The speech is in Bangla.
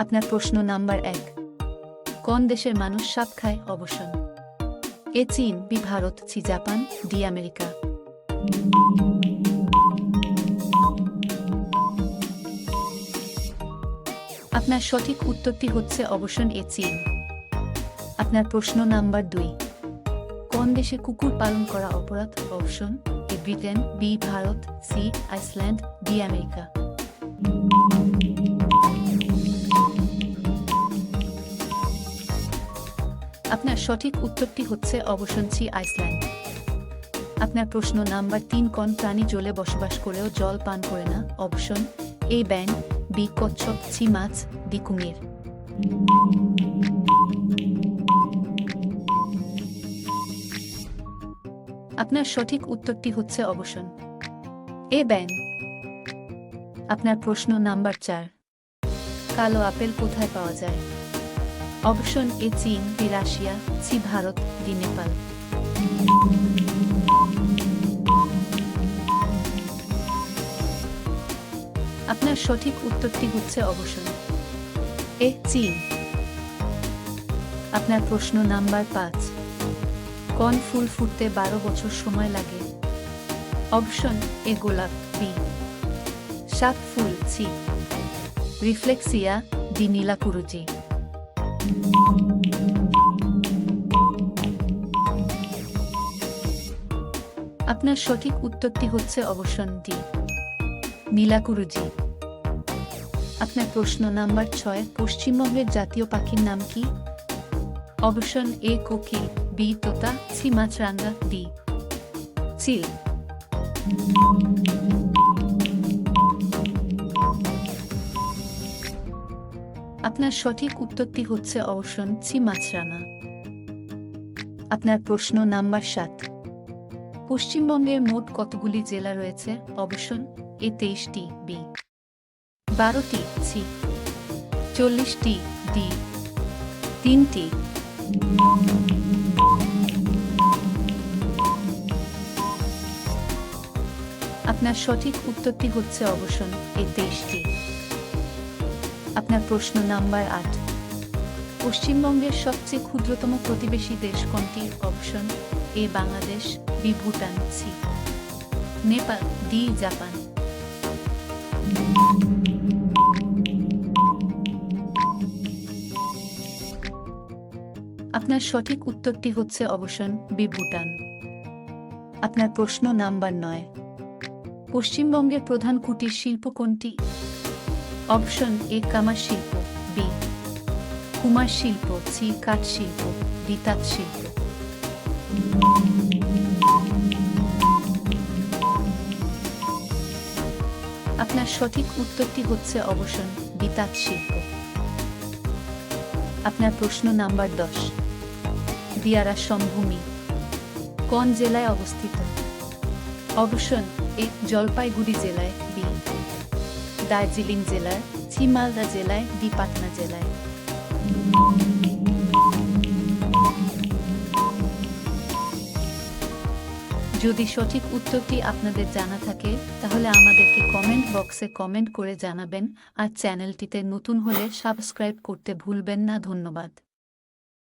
আপনার প্রশ্ন নাম্বার 1, কোন দেশের মানুষ সাপ খায়? অবসন: এ চীন, B Bharat, C Japan, D America. আপনার সঠিক উত্তরটি হচ্ছে অবসন এ চীন। আপনার প্রশ্ন নাম্বার 2, কোন দেশে কুকুর পালন করা অপরাধ? Option: A Britain, B Bharat, C Iceland, D America. আপনার সঠিক উত্তরটি হচ্ছে অপশন সি আইসল্যান্ড। আপনার প্রশ্ন নাম্বার 3, কোন প্রাণী জলে বসবাস করেও জল পান করে না? অপশন: এ ব্যাঙ, বি কচ্ছপ, সি মাছ, ডি কুমির। আপনার সঠিক উত্তরটি হচ্ছে অপশন এ ব্যাঙ। আপনার প্রশ্ন নাম্বার 4, কালো আপেল কোথায় পাওয়া যায়? অপশন: এ চীন, B Russia, C Bharat, D Nepal. আপনার সঠিক উত্তরটি হচ্ছে অপশন এ চীন। আপনার প্রশ্ন নাম্বার 5, কোন ফুল ফুটতে 12 বছর সময় লাগে? অপশন: এ গোলাপ, বি সাত ফুল, সি রিফ্লেক্সিয়া, ডি নীলাকুরুচি। আপনার সঠিক উত্তরটি হচ্ছে অপশন ডি নীলাকুরুচি। আপনার প্রশ্ন নাম্বার 6, পশ্চিমবঙ্গের জাতীয় পাখির নাম কি? অপশন: এ কোকিল, বি তোতা, সি মাছরাঙা, ডি চিল। আপনার সঠিক উত্তরটি হচ্ছে অপশন সি মাছরাঙা। আপনার প্রশ্ন নাম্বার 7, পশ্চিমবঙ্গের মোট কতগুলি জেলা রয়েছে? অপশন: এ 23টি, বি 12টি, সি 40টি, ডি 3টি। আপনার সঠিক উত্তরটি হচ্ছে অপশন এ 23টি। আপনার প্রশ্ন নাম্বার 8, পশ্চিমবঙ্গের সবচেয়ে ক্ষুদ্রতম প্রতিবেশী দেশ কোনটি? Option: A Bangladesh, B Bhutan, C Nepal, D Japan. আপনার সঠিক উত্তরটি হচ্ছে অপশন বি ভুটান। আপনার প্রশ্ন নাম্বার 9, পশ্চিমবঙ্গের প্রধান কুটির শিল্প কোনটি? অপশন: এ কামার শিল্প, বি কুমার শিল্প, সি কাঠ শিল্প, ডি তাঁত শিল্প। আপনার সঠিক উত্তরটি হচ্ছে অপশন ডি তাঁত শিল্প। আপনার প্রশ্ন নাম্বার 10, দিয়ারা সমভূমি কোন জেলায় অবস্থিত? অপশন: এ জলপাইগুড়ি জেলায়, বি দার্জিলিং জেলায়, সি মালদা জেলায়, ডি পাটনা জেলায়। যদি সঠিক উত্তরটি আপনাদের জানা থাকে তাহলে আমাদেরকে কমেন্ট বক্সে কমেন্ট করে জানাবেন, আর চ্যানেলটিতে নতুন হলে সাবস্ক্রাইব করতে ভুলবেন না। ধন্যবাদ।